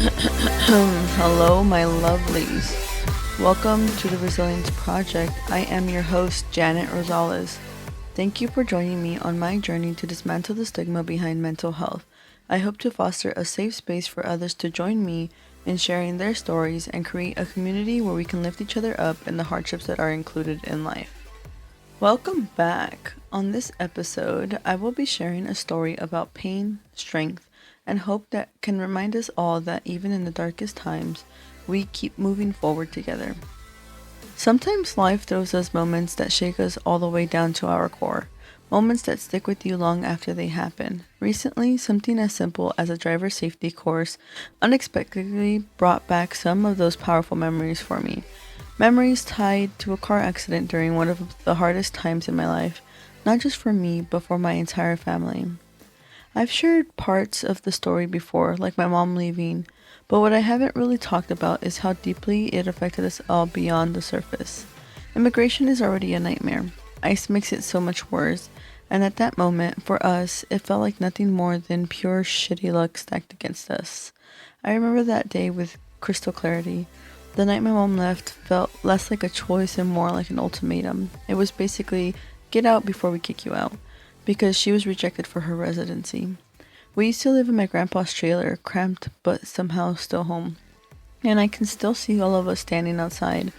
Hello, my lovelies. Welcome to the Resilience Project. I am your host, Janet Rosales. Thank you for joining me on my journey to dismantle the stigma behind mental health. I hope to foster a safe space for others to join me in sharing their stories and create a community where we can lift each other up in the hardships that are included in life. Welcome back. On this episode, I will be sharing a story about pain, strength, and hope that can remind us all that even in the darkest times, we keep moving forward together. Sometimes life throws us moments that shake us all the way down to our core, moments that stick with you long after they happen. Recently, something as simple as a driver safety course unexpectedly brought back some of those powerful memories for me. Memories tied to a car accident during one of the hardest times in my life, not just for me, but for my entire family. I've shared parts of the story before, like my mom leaving, but what I haven't really talked about is how deeply it affected us all beyond the surface. Immigration is already a nightmare. ICE makes it so much worse, and at that moment, for us, it felt like nothing more than pure shitty luck stacked against us. I remember that day with crystal clarity. The night my mom left felt less like a choice and more like an ultimatum. It was basically, get out before we kick you out, because she was rejected for her residency. We used to live in my grandpa's trailer, cramped but somehow still home. And I can still see all of us standing outside,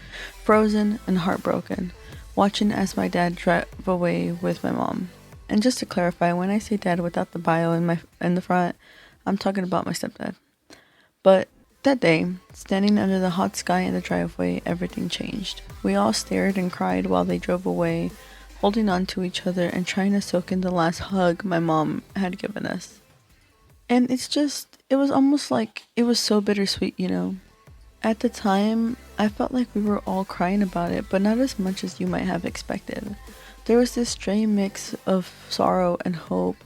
frozen and heartbroken, watching as my dad drove away with my mom. And just to clarify, when I say dad without the bio in the front, I'm talking about my stepdad. But that day, standing under the hot sky in the driveway, everything changed. We all stared and cried while they drove away, holding on to each other and trying to soak in the last hug my mom had given us. And it was almost like it was so bittersweet, you know. At the time, I felt like we were all crying about it, but not as much as you might have expected. There was this strange mix of sorrow and hope,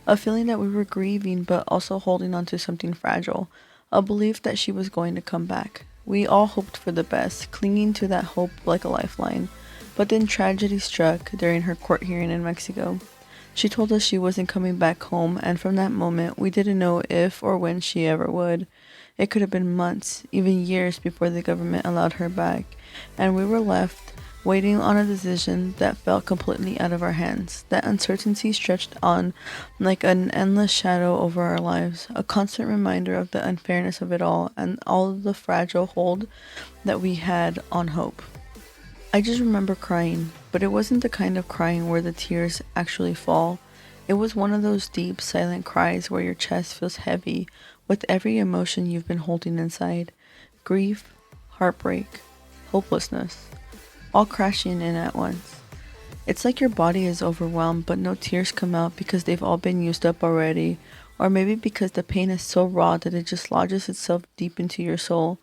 a feeling that we were grieving but also holding on to something fragile, a belief that she was going to come back. We all hoped for the best, clinging to that hope like a lifeline. But then tragedy struck during her court hearing in Mexico. She told us she wasn't coming back home, and from that moment, we didn't know if or when she ever would. It could have been months, even years before the government allowed her back, and we were left waiting on a decision that felt completely out of our hands. That uncertainty stretched on like an endless shadow over our lives, a constant reminder of the unfairness of it all and all the fragile hold that we had on hope. I just remember crying, but it wasn't the kind of crying where the tears actually fall. It was one of those deep, silent cries where your chest feels heavy with every emotion you've been holding inside. Grief, heartbreak, hopelessness, all crashing in at once. It's like your body is overwhelmed, but no tears come out because they've all been used up already, or maybe because the pain is so raw that it just lodges itself deep into your soul.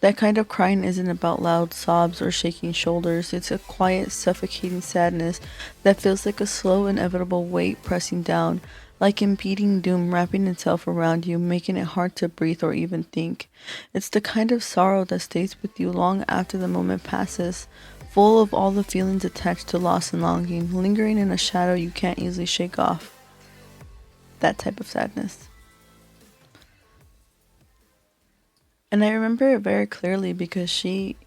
That kind of crying isn't about loud sobs or shaking shoulders. It's a quiet, suffocating sadness that feels like a slow, inevitable weight pressing down, like impending doom wrapping itself around you, making it hard to breathe or even think. It's the kind of sorrow that stays with you long after the moment passes, full of all the feelings attached to loss and longing, lingering in a shadow you can't easily shake off. That type of sadness. And I remember it very clearly because she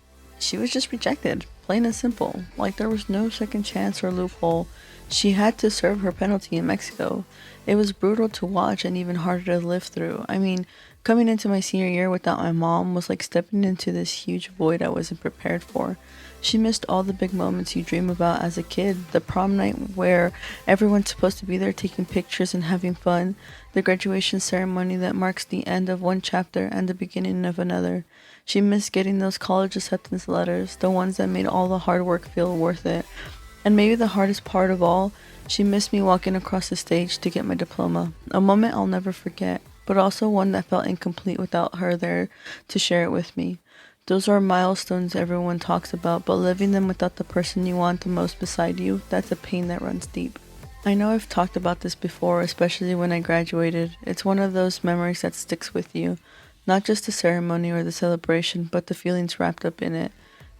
was just rejected, plain and simple. Like there was no second chance or loophole. She had to serve her penalty in Mexico. It was brutal to watch and even harder to live through. I mean, coming into my senior year without my mom was like stepping into this huge void I wasn't prepared for. She missed all the big moments you dream about as a kid. The prom night where everyone's supposed to be there taking pictures and having fun. The graduation ceremony that marks the end of one chapter and the beginning of another. She missed getting those college acceptance letters, the ones that made all the hard work feel worth it. And maybe the hardest part of all, she missed me walking across the stage to get my diploma. A moment I'll never forget, but also one that felt incomplete without her there to share it with me. Those are milestones everyone talks about, but living them without the person you want the most beside you, that's a pain that runs deep. I know I've talked about this before, especially when I graduated. It's one of those memories that sticks with you. Not just the ceremony or the celebration, but the feelings wrapped up in it.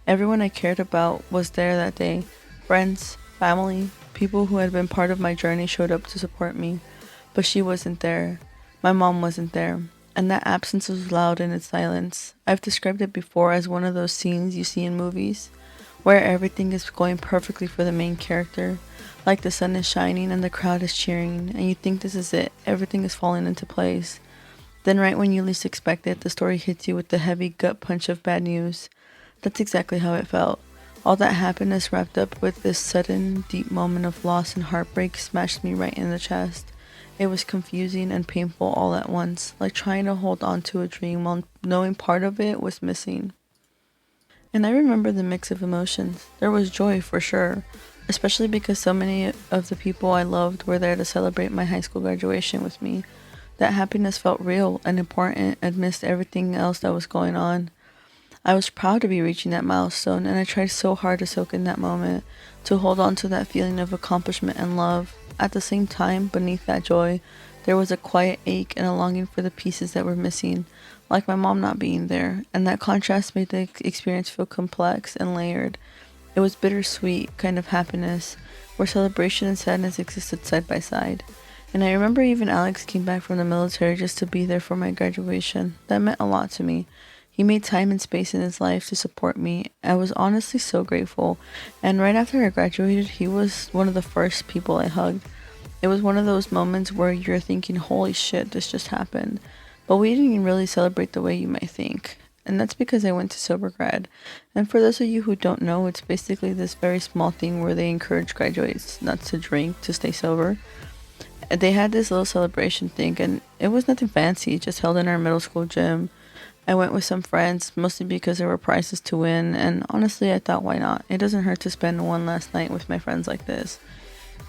Everyone I cared about was there that day. Friends, family, people who had been part of my journey showed up to support me. But she wasn't there. My mom wasn't there. and that absence was loud in its silence. I've described it before as one of those scenes you see in movies, where everything is going perfectly for the main character. Like the sun is shining and the crowd is cheering, and you think this is it, everything is falling into place. Then, right when you least expect it, the story hits you with the heavy gut punch of bad news. That's exactly how it felt. All that happiness wrapped up with this sudden, deep moment of loss and heartbreak smashed me right in the chest. It was confusing and painful all at once, like trying to hold on to a dream while knowing part of it was missing. And I remember the mix of emotions. There was joy for sure, especially because so many of the people I loved were there to celebrate my high school graduation with me. That happiness felt real and important amidst everything else that was going on. I was proud to be reaching that milestone, and I tried so hard to soak in that moment, to hold on to that feeling of accomplishment and love. At the same time, beneath that joy, there was a quiet ache and a longing for the pieces that were missing, like my mom not being there, and that contrast made the experience feel complex and layered. It was bittersweet kind of happiness, where celebration and sadness existed side by side. And I remember even Alex came back from the military just to be there for my graduation. That meant a lot to me. He made time and space in his life to support me. I was honestly so grateful. And right after I graduated, he was one of the first people I hugged. It was one of those moments where you're thinking, holy shit, this just happened. But we didn't really celebrate the way you might think. And that's because I went to sober grad. And for those of you who don't know, it's basically this very small thing where they encourage graduates not to drink, to stay sober. They had this little celebration thing, and it was nothing fancy, just held in our middle school gym. I went with some friends, mostly because there were prizes to win, and honestly, I thought, why not? It doesn't hurt to spend one last night with my friends like this.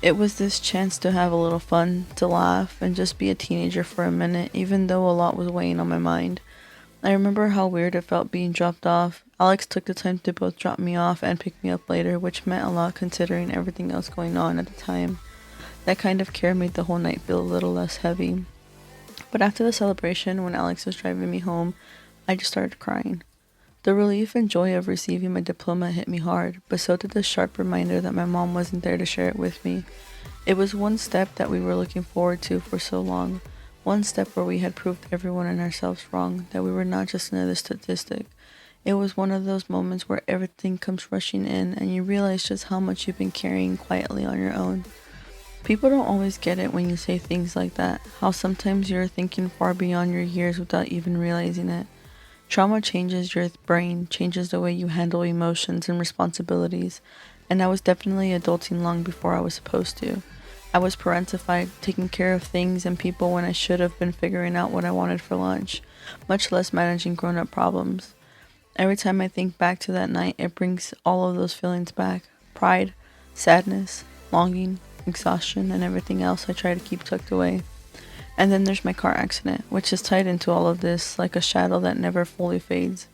It was this chance to have a little fun, to laugh, and just be a teenager for a minute, even though a lot was weighing on my mind. I remember how weird it felt being dropped off. Alex took the time to both drop me off and pick me up later, which meant a lot considering everything else going on at the time. That kind of care made the whole night feel a little less heavy. But after the celebration, when Alex was driving me home, I just started crying. The relief and joy of receiving my diploma hit me hard, but so did the sharp reminder that my mom wasn't there to share it with me. It was one step that we were looking forward to for so long, one step where we had proved everyone and ourselves wrong, that we were not just another statistic. It was one of those moments where everything comes rushing in and you realize just how much you've been carrying quietly on your own. People don't always get it when you say things like that, how sometimes you're thinking far beyond your years without even realizing it. Trauma changes your brain, changes the way you handle emotions and responsibilities, and I was definitely adulting long before I was supposed to. I was parentified, taking care of things and people when I should have been figuring out what I wanted for lunch, much less managing grown-up problems. Every time I think back to that night, it brings all of those feelings back. Pride, sadness, longing, exhaustion, and everything else I try to keep tucked away. And then there's my car accident, which is tied into all of this like a shadow that never fully fades.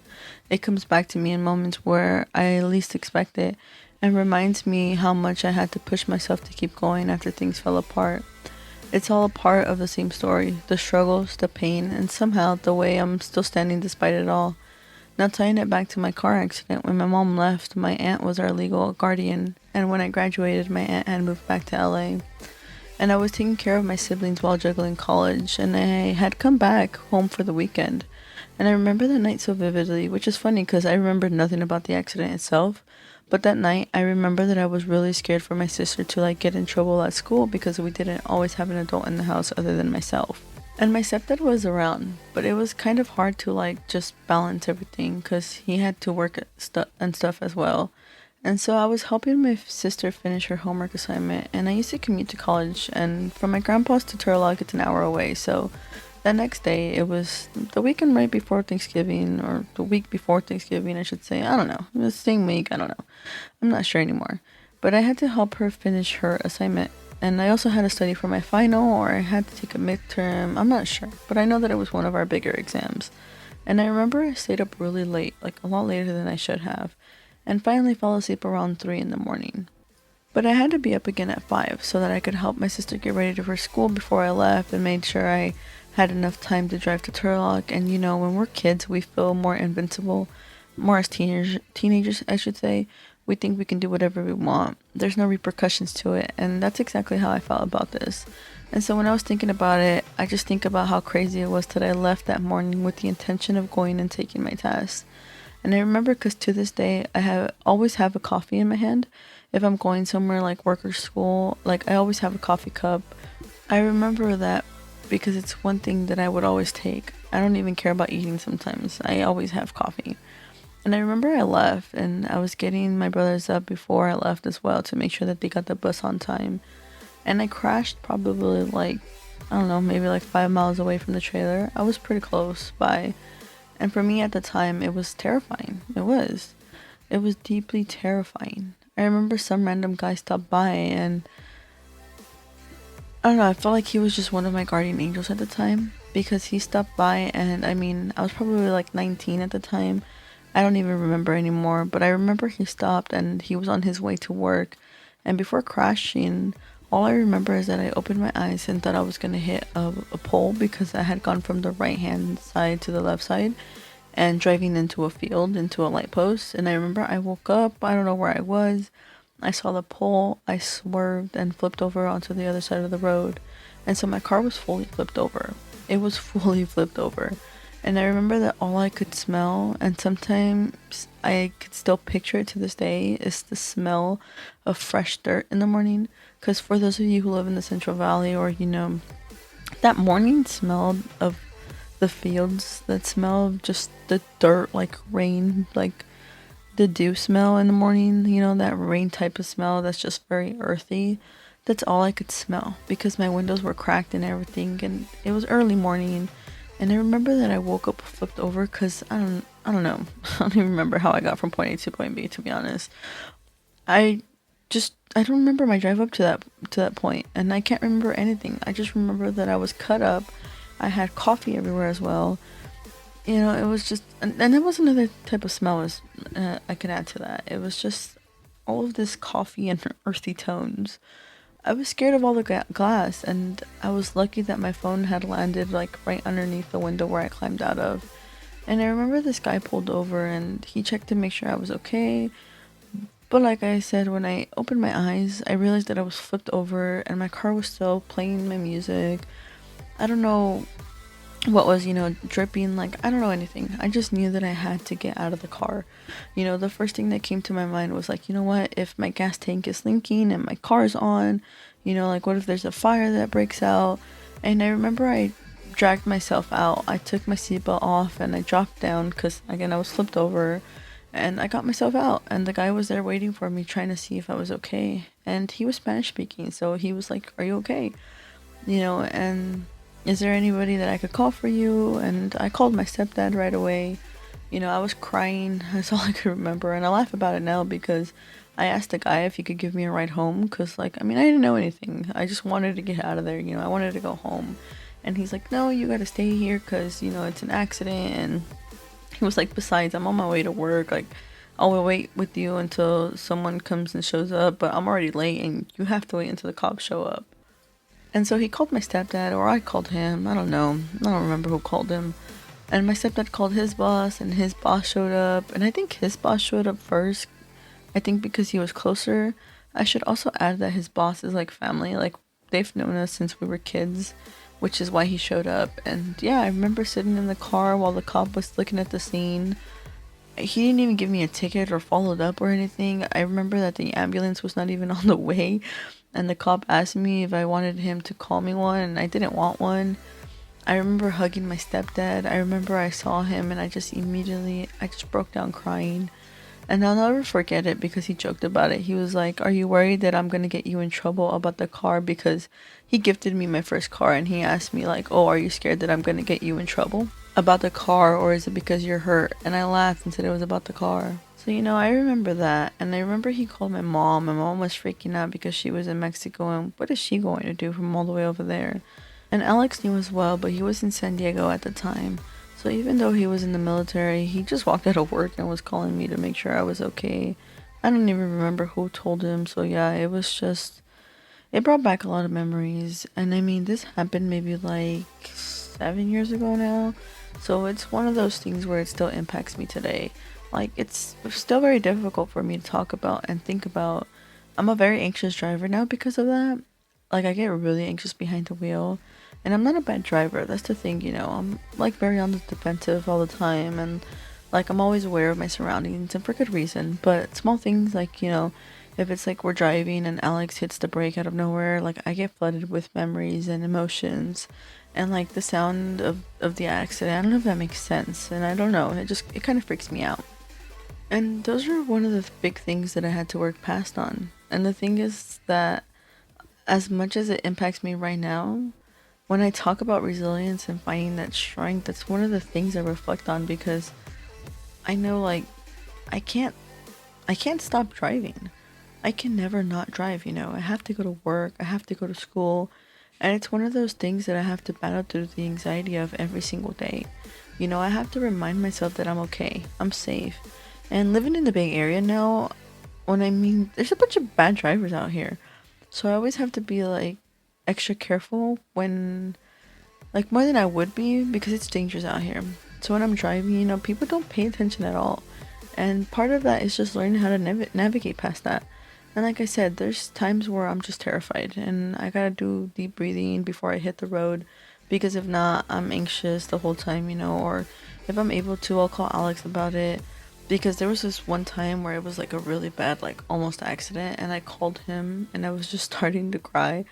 It comes back to me in moments where I least expect it and reminds me how much I had to push myself to keep going after things fell apart. It's all a part of the same story, the struggles, the pain, and somehow the way I'm still standing despite it all. Now tying it back to my car accident, when my mom left, my aunt was our legal guardian, and when I graduated, my aunt had moved back to LA. And I was taking care of my siblings while juggling college, and I had come back home for the weekend. And I remember that night so vividly, which is funny because I remembered nothing about the accident itself. But that night, I remember that I was really scared for my sister to get in trouble at school because we didn't always have an adult in the house other than myself. And my stepdad was around, but it was kind of hard to just balance everything because he had to work and stuff as well. And so I was helping my sister finish her homework assignment, and I used to commute to college, and from my grandpa's to Turlock, it's an hour away. So that next day, it was the weekend right before Thanksgiving, or the week before Thanksgiving, I should say. I don't know. It was the same week. I don't know. I'm not sure anymore. But I had to help her finish her assignment. And I also had to study for my final, or I had to take a midterm. I'm not sure. But I know that it was one of our bigger exams. And I remember I stayed up really late, a lot later than I should have, and finally fell asleep around 3 in the morning. But I had to be up again at 5 so that I could help my sister get ready for school before I left and made sure I had enough time to drive to Turlock. And when we're kids, we feel more invincible, more as teenagers, I should say. We think we can do whatever we want. There's no repercussions to it, and that's exactly how I felt about this. And so when I was thinking about it, I just think about how crazy it was that I left that morning with the intention of going and taking my test. And I remember because to this day, always have a coffee in my hand. If I'm going somewhere like work or school, like I always have a coffee cup. I remember that because it's one thing that I would always take. I don't even care about eating sometimes. I always have coffee. And I remember I left and I was getting my brothers up before I left as well to make sure that they got the bus on time. And I crashed probably like, I don't know, maybe like 5 miles away from the trailer. I was pretty close by. And for me at the time, it was terrifying. It was. It was deeply terrifying. I remember some random guy stopped by and I don't know, I felt like he was just one of my guardian angels at the time because he stopped by and I mean, I was probably like 19 at the time. I don't even remember anymore, but I remember he stopped and he was on his way to work. And before crashing, all I remember is that I opened my eyes and thought I was going to hit a pole because I had gone from the right hand side to the left side and driving into a field, into a light post. And I remember I woke up, I don't know where I was. I saw the pole, I swerved and flipped over onto the other side of the road. And so my car was fully flipped over. It was fully flipped over. And I remember that all I could smell, and sometimes I could still picture it to this day, is the smell of fresh dirt in the morning. Because for those of you who live in the Central Valley, or you know, that morning smell of the fields, that smell of just the dirt, like rain, like the dew smell in the morning, you know, that rain type of smell that's just very earthy. That's all I could smell because my windows were cracked and everything, and it was early morning. And I remember that I woke up flipped over because I don't know. I don't even remember how I got from point A to point B, to be honest. I I don't remember my drive up to that point, and I can't remember anything. I just remember that I was cut up. I had coffee everywhere as well. You know, it was just, and there was another type of smell as I could add to that. It was just all of this coffee and earthy tones. I was scared of all the glass, and I was lucky that my phone had landed like right underneath the window where I climbed out of. And I remember this guy pulled over and he checked to make sure I was okay. But like I said, when I opened my eyes, I realized that I was flipped over and my car was still playing my music. I don't know what was, you know, dripping. Like, I don't know anything. I just knew that I had to get out of the car. You know, the first thing that came to my mind was like, you know what, if my gas tank is leaking and my car's on, you know, like what if there's a fire that breaks out? And I remember I dragged myself out. I took my seatbelt off and I dropped down because again I was flipped over, and I got myself out, and the guy was there waiting for me trying to see if I was okay. And he was Spanish speaking, so he was like, "Are you okay?" You know, and is there anybody that I could call for you? And I called my stepdad right away. You know, I was crying. That's all I could remember. And I laugh about it now because I asked the guy if he could give me a ride home. Because, like, I mean, I didn't know anything. I just wanted to get out of there. You know, I wanted to go home. And he's like, no, you got to stay here because, you know, it's an accident. And he was like, besides, I'm on my way to work. Like, I'll wait with you until someone comes and shows up. But I'm already late and you have to wait until the cops show up. And so he called my stepdad, or I called him. I don't know. I don't remember who called him. And my stepdad called his boss, and his boss showed up. And I think his boss showed up first. I think because he was closer. I should also add that his boss is like family. Like, they've known us since we were kids, which is why he showed up. And yeah, I remember sitting in the car while the cop was looking at the scene. He didn't even give me a ticket or followed up or anything. I remember that the ambulance was not even on the way. And the cop asked me if I wanted him to call me one, and I didn't want one. I remember hugging my stepdad. I remember I saw him and I just broke down crying. And I'll never forget it because he joked about it. He was like, are you worried that I'm going to get you in trouble about the car? Because he gifted me my first car, and he asked me like, oh, are you scared that I'm going to get you in trouble about the car, or is it because you're hurt? And I laughed and said it was about the car. So, you know, I remember that. And I remember he called my mom. My mom was freaking out because she was in Mexico, and what is she going to do from all the way over there? And Alex knew as well, but he was in San Diego at the time. So even though he was in the military, he just walked out of work and was calling me to make sure I was okay. I don't even remember who told him. So yeah, it brought back a lot of memories. And I mean, this happened maybe like 7 years ago now. So it's one of those things where it still impacts me today. Like, it's still very difficult for me to talk about and think about. I'm a very anxious driver now because of that. like I get really anxious behind the wheel, and I'm not a bad driver. That's the thing, I'm like very on the defensive all the time, and like I'm always aware of my surroundings and for good reason. But small things like, if it's like we're driving and Alex hits the brake out of nowhere, like I get flooded with memories and emotions and like the sound of the accident. I don't know if that makes sense, and I don't know, it kind of freaks me out. And those are one of the big things that I had to work past on. And the thing is that as much as it impacts me right now, when I talk about resilience and finding that strength, that's one of the things I reflect on because I know like I can't I can't stop driving. I can never not drive. I have to go to work, I have to go to school, and it's one of those things that I have to battle through the anxiety of every single day. I have to remind myself that I'm okay, I'm safe. And living in the Bay Area now, there's a bunch of bad drivers out here. So I always have to be like extra careful when, like, more than I would be because it's dangerous out here. So when I'm driving, people don't pay attention at all. And part of that is just learning how to navigate past that. And like I said, there's times where I'm just terrified and I gotta do deep breathing before I hit the road because if not, I'm anxious the whole time, or if I'm able to, I'll call Alex about it. Because there was this one time where it was like a really bad, like almost accident, and I called him and I was just starting to cry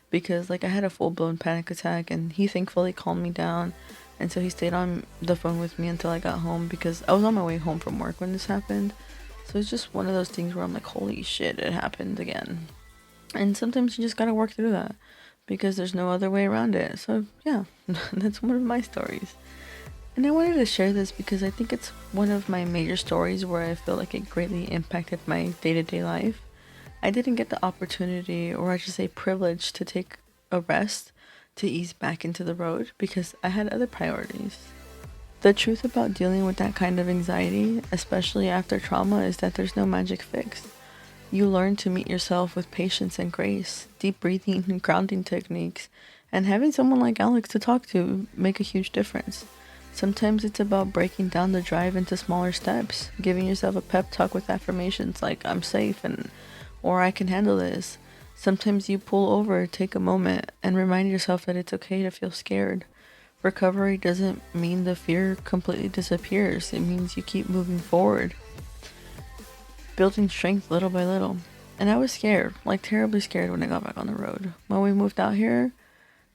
because like I had a full blown panic attack, and he thankfully calmed me down. And so he stayed on the phone with me until I got home because I was on my way home from work when this happened. So it's just one of those things where I'm like, holy shit, it happened again. And sometimes you just gotta work through that because there's no other way around it. So yeah, that's one of my stories. And I wanted to share this because I think it's one of my major stories where I feel like it greatly impacted my day to day life. I didn't get the opportunity, or I should say privilege, to take a rest to ease back into the road because I had other priorities. The truth about dealing with that kind of anxiety, especially after trauma, is that there's no magic fix. You learn to meet yourself with patience and grace, deep breathing and grounding techniques, and having someone like Alex to talk to make a huge difference. Sometimes it's about breaking down the drive into smaller steps, giving yourself a pep talk with affirmations like I'm safe and or I can handle this. Sometimes you pull over, take a moment, and remind yourself that it's okay to feel scared. Recovery doesn't mean the fear completely disappears. It means you keep moving forward, building strength little by little. And I was scared, like terribly scared when I got back on the road. When we moved out here,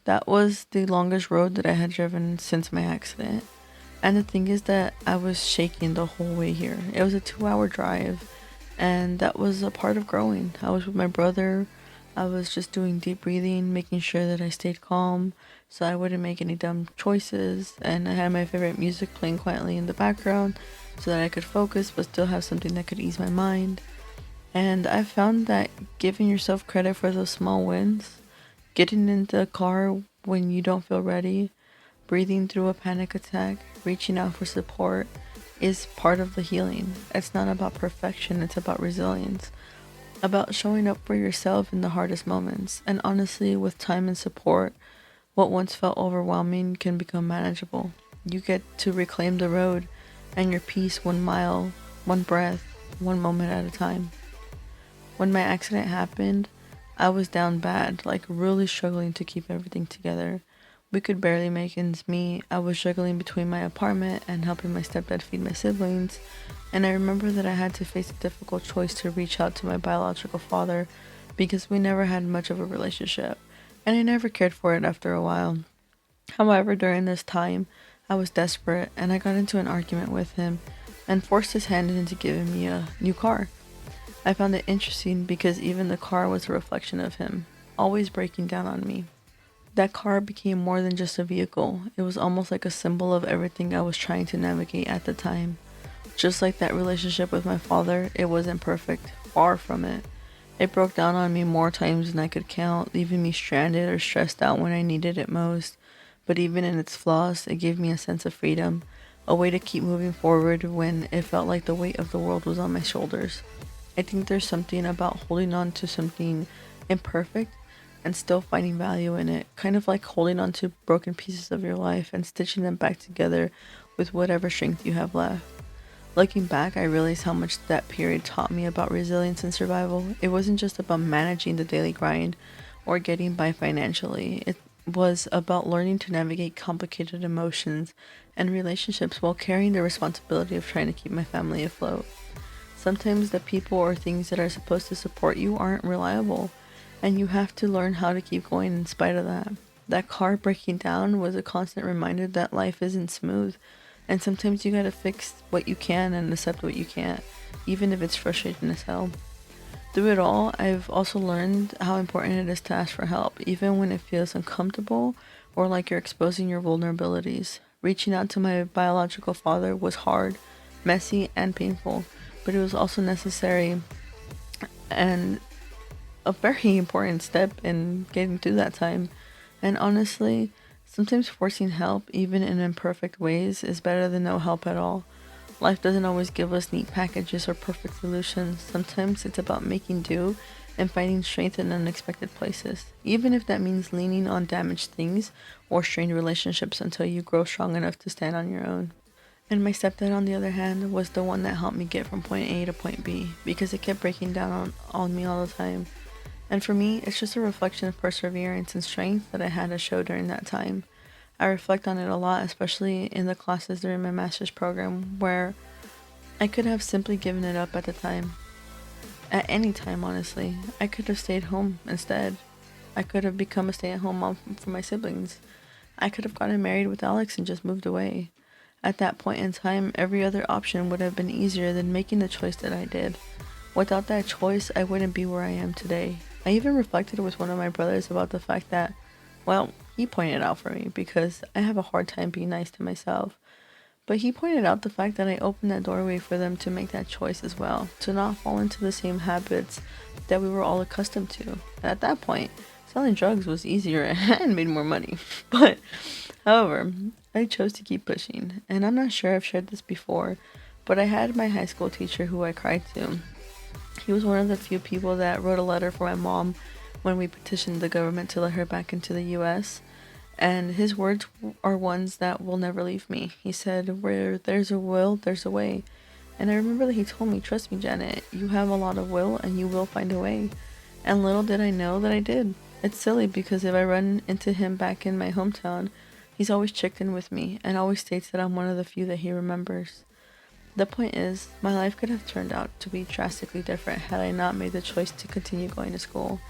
that was the longest road that I had driven since my accident. And the thing is that I was shaking the whole way here. It was a 2-hour drive, and that was a part of growing. I was with my brother. I was just doing deep breathing, making sure that I stayed calm so I wouldn't make any dumb choices. And I had my favorite music playing quietly in the background so that I could focus but still have something that could ease my mind. And I found that giving yourself credit for those small wins, getting into the car when you don't feel ready, breathing through a panic attack, reaching out for support, is part of the healing. It's not about perfection, it's about resilience. About showing up for yourself in the hardest moments. And honestly, with time and support, what once felt overwhelming can become manageable. You get to reclaim the road and your peace 1 mile, 1 breath, 1 moment at a time. When my accident happened, I was down bad, like really struggling to keep everything together. We could barely make ends meet. I was juggling between my apartment and helping my stepdad feed my siblings. And I remember that I had to face a difficult choice to reach out to my biological father because we never had much of a relationship. And I never cared for it after a while. However, during this time, I was desperate and I got into an argument with him and forced his hand into giving me a new car. I found it interesting because even the car was a reflection of him, always breaking down on me. That car became more than just a vehicle. It was almost like a symbol of everything I was trying to navigate at the time. Just like that relationship with my father, it wasn't perfect, far from it. It broke down on me more times than I could count, leaving me stranded or stressed out when I needed it most. But even in its flaws, it gave me a sense of freedom, a way to keep moving forward when it felt like the weight of the world was on my shoulders. I think there's something about holding on to something imperfect and still finding value in it, kind of like holding on to broken pieces of your life and stitching them back together with whatever strength you have left. Looking back, I realized how much that period taught me about resilience and survival. It wasn't just about managing the daily grind or getting by financially. It was about learning to navigate complicated emotions and relationships while carrying the responsibility of trying to keep my family afloat. Sometimes the people or things that are supposed to support you aren't reliable, and you have to learn how to keep going in spite of that. That car breaking down was a constant reminder that life isn't smooth, and sometimes you gotta fix what you can and accept what you can't, even if it's frustrating as hell. Through it all, I've also learned how important it is to ask for help, even when it feels uncomfortable or like you're exposing your vulnerabilities. Reaching out to my biological father was hard, messy, and painful, but it was also necessary and a very important step in getting through that time. And honestly, sometimes forcing help, even in imperfect ways, is better than no help at all. Life doesn't always give us neat packages or perfect solutions. Sometimes it's about making do and finding strength in unexpected places, even if that means leaning on damaged things or strained relationships until you grow strong enough to stand on your own. And my stepdad, on the other hand, was the one that helped me get from point A to point B because it kept breaking down on me all the time. And for me, it's just a reflection of perseverance and strength that I had to show during that time. I reflect on it a lot, especially in the classes during my master's program, where I could have simply given it up at the time. At any time, honestly. I could have stayed home instead. I could have become a stay-at-home mom for my siblings. I could have gotten married with Alex and just moved away. At that point in time, every other option would have been easier than making the choice that I did. Without that choice, I wouldn't be where I am today. I even reflected with one of my brothers about the fact that, well, he pointed out for me because I have a hard time being nice to myself. But he pointed out the fact that I opened that doorway for them to make that choice as well, to not fall into the same habits that we were all accustomed to. At that point, selling drugs was easier and made more money. But, however, I chose to keep pushing. And I'm not sure I've shared this before, but I had my high school teacher who I cried to. He was one of the few people that wrote a letter for my mom when we petitioned the government to let her back into the US. And his words are ones that will never leave me. He said, "Where there's a will, there's a way." And I remember that he told me, "Trust me, Janet, you have a lot of will and you will find a way." And little did I know that I did. It's silly because if I run into him back in my hometown, he's always checked in with me and always states that I'm one of the few that he remembers. The point is, my life could have turned out to be drastically different had I not made the choice to continue going to school.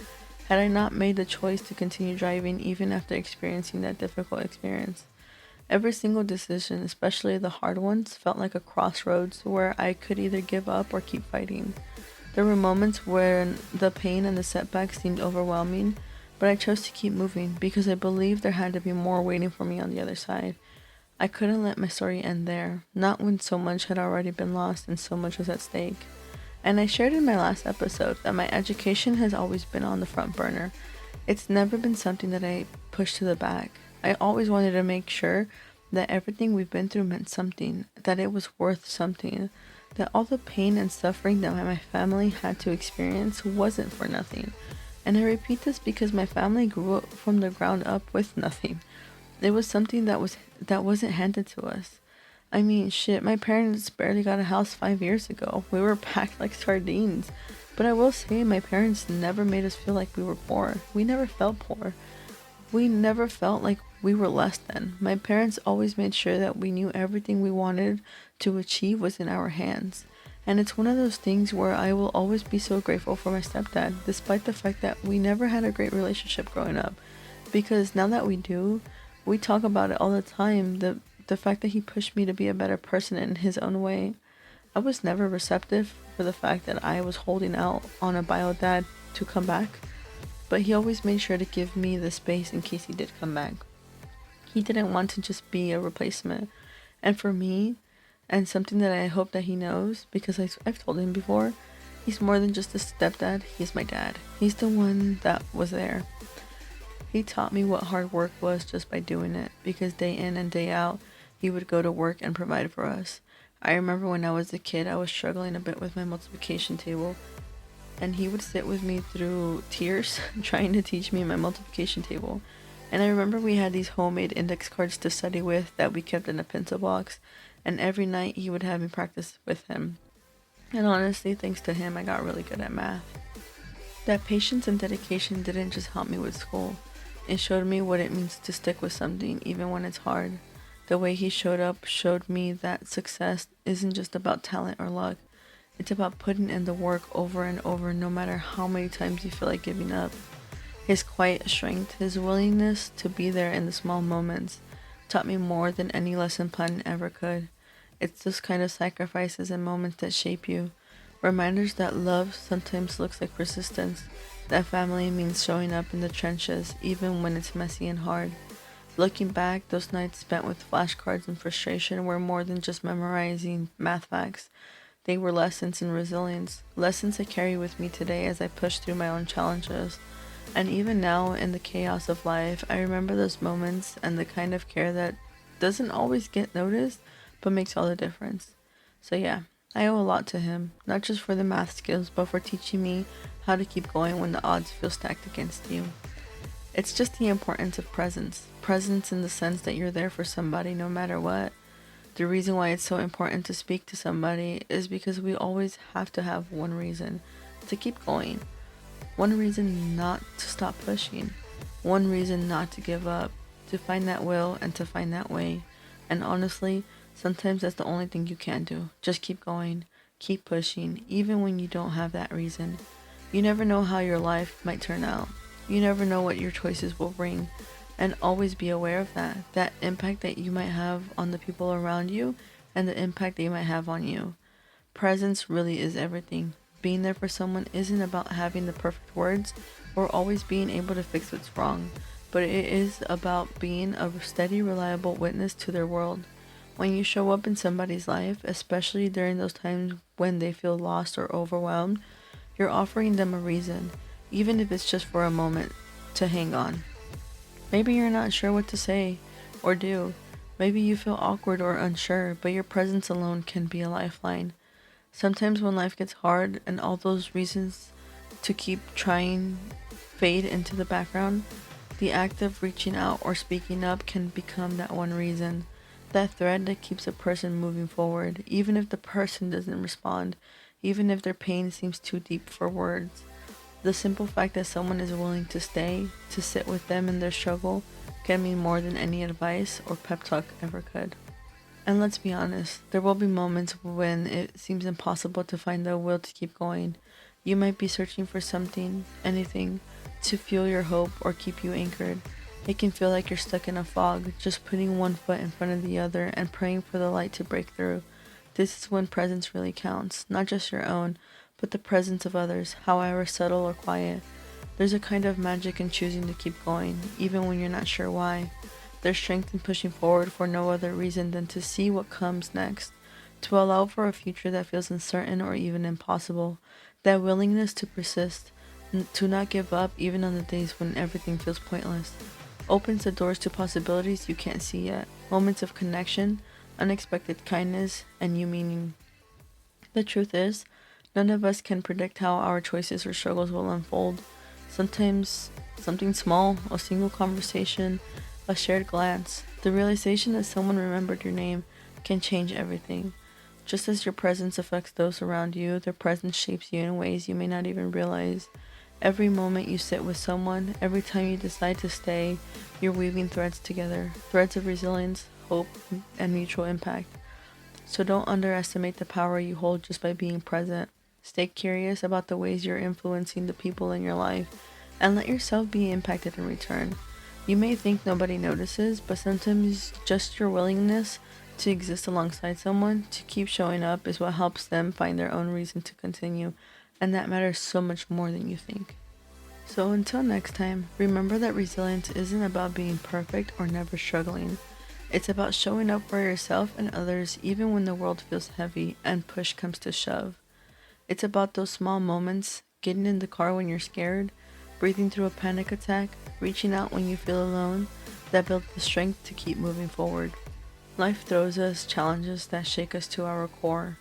Had I not made the choice to continue driving even after experiencing that difficult experience. Every single decision, especially the hard ones, felt like a crossroads where I could either give up or keep fighting. There were moments where the pain and the setbacks seemed overwhelming, but I chose to keep moving because I believed there had to be more waiting for me on the other side. I couldn't let my story end there, not when so much had already been lost and so much was at stake. And I shared in my last episode that my education has always been on the front burner. It's never been something that I pushed to the back. I always wanted to make sure that everything we've been through meant something, that it was worth something, that all the pain and suffering that my family had to experience wasn't for nothing. And I repeat this because my family grew up from the ground up with nothing. It was something that wasn't handed to us. I mean, shit, my parents barely got a house 5 years ago. We were packed like sardines. But I will say, my parents never made us feel like we were poor. We never felt poor. We never felt like we were less than. My parents always made sure that we knew everything we wanted to achieve was in our hands. And it's one of those things where I will always be so grateful for my stepdad, despite the fact that we never had a great relationship growing up. Because now that we do, we talk about it all the time, the fact that he pushed me to be a better person in his own way. I was never receptive for the fact that I was holding out on a bio dad to come back, but he always made sure to give me the space in case he did come back. He didn't want to just be a replacement. And for me, and something that I hope that he knows, because I've told him before, he's more than just a stepdad, he's my dad. He's the one that was there. He taught me what hard work was just by doing it, because day in and day out, he would go to work and provide for us. I remember when I was a kid, I was struggling a bit with my multiplication table, and he would sit with me through tears trying to teach me my multiplication table. And I remember we had these homemade index cards to study with that we kept in a pencil box, and every night he would have me practice with him. And honestly, thanks to him, I got really good at math. That patience and dedication didn't just help me with school. It showed me what it means to stick with something even when it's hard. The way he showed up showed me that success isn't just about talent or luck. It's about putting in the work over and over no matter how many times you feel like giving up. His quiet strength, his willingness to be there in the small moments, taught me more than any lesson plan ever could. It's those kind of sacrifices and moments that shape you. Reminders that love sometimes looks like persistence, that family means showing up in the trenches even when it's messy and hard. Looking back, those nights spent with flashcards and frustration were more than just memorizing math facts. They were lessons in resilience, lessons I carry with me today as I push through my own challenges. And even now, in the chaos of life, I remember those moments and the kind of care that doesn't always get noticed, but makes all the difference. So, yeah, I owe a lot to him, not just for the math skills, but for teaching me how to keep going when the odds feel stacked against you. It's just the importance of presence. Presence in the sense that you're there for somebody no matter what. The reason why it's so important to speak to somebody is because we always have to have one reason to keep going. One reason not to stop pushing. One reason not to give up. To find that will and to find that way. And honestly, sometimes that's the only thing you can do. Just keep going. Keep pushing, even when you don't have that reason. You never know how your life might turn out. You never know what your choices will bring. And always be aware of that impact that you might have on the people around you and the impact they might have on you. Presence really is everything. Being there for someone isn't about having the perfect words or always being able to fix what's wrong, but it is about being a steady, reliable witness to their world. When you show up in somebody's life, especially during those times when they feel lost or overwhelmed, you're offering them a reason, even if it's just for a moment, to hang on. Maybe you're not sure what to say or do. Maybe you feel awkward or unsure, but your presence alone can be a lifeline. Sometimes when life gets hard and all those reasons to keep trying fade into the background, the act of reaching out or speaking up can become that one reason, that thread that keeps a person moving forward, even if the person doesn't respond, even if their pain seems too deep for words. The simple fact that someone is willing to stay, to sit with them in their struggle, can mean more than any advice or pep talk ever could. And let's be honest, there will be moments when it seems impossible to find the will to keep going. You might be searching for something, anything, to fuel your hope or keep you anchored. It can feel like you're stuck in a fog, just putting one foot in front of the other and praying for the light to break through. This is when presence really counts, not just your own, but the presence of others, however subtle or quiet. There's a kind of magic in choosing to keep going, even when you're not sure why. There's strength in pushing forward for no other reason than to see what comes next, to allow for a future that feels uncertain or even impossible. That willingness to persist, to not give up even on the days when everything feels pointless, opens the doors to possibilities you can't see yet, moments of connection, unexpected kindness, and new meaning. The truth is, none of us can predict how our choices or struggles will unfold. Sometimes something small, a single conversation, a shared glance, the realization that someone remembered your name can change everything. Just as your presence affects those around you, their presence shapes you in ways you may not even realize. Every moment you sit with someone, every time you decide to stay, you're weaving threads together, threads of resilience, hope, and mutual impact. So don't underestimate the power you hold just by being present. Stay curious about the ways you're influencing the people in your life, and let yourself be impacted in return. You may think nobody notices, but sometimes just your willingness to exist alongside someone, to keep showing up, is what helps them find their own reason to continue, and that matters so much more than you think. So until next time, remember that resilience isn't about being perfect or never struggling. It's about showing up for yourself and others even when the world feels heavy and push comes to shove. It's about those small moments, getting in the car when you're scared, breathing through a panic attack, reaching out when you feel alone, that build the strength to keep moving forward. Life throws us challenges that shake us to our core,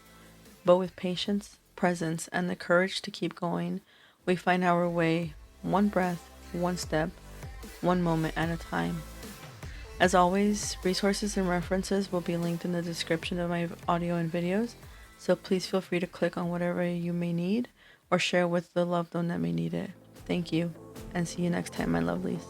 but with patience, presence, and the courage to keep going, we find our way, one breath, one step, one moment at a time. As always, resources and references will be linked in the description of my audio and videos, so please feel free to click on whatever you may need or share with the loved one that may need it. Thank you, and see you next time, my lovelies.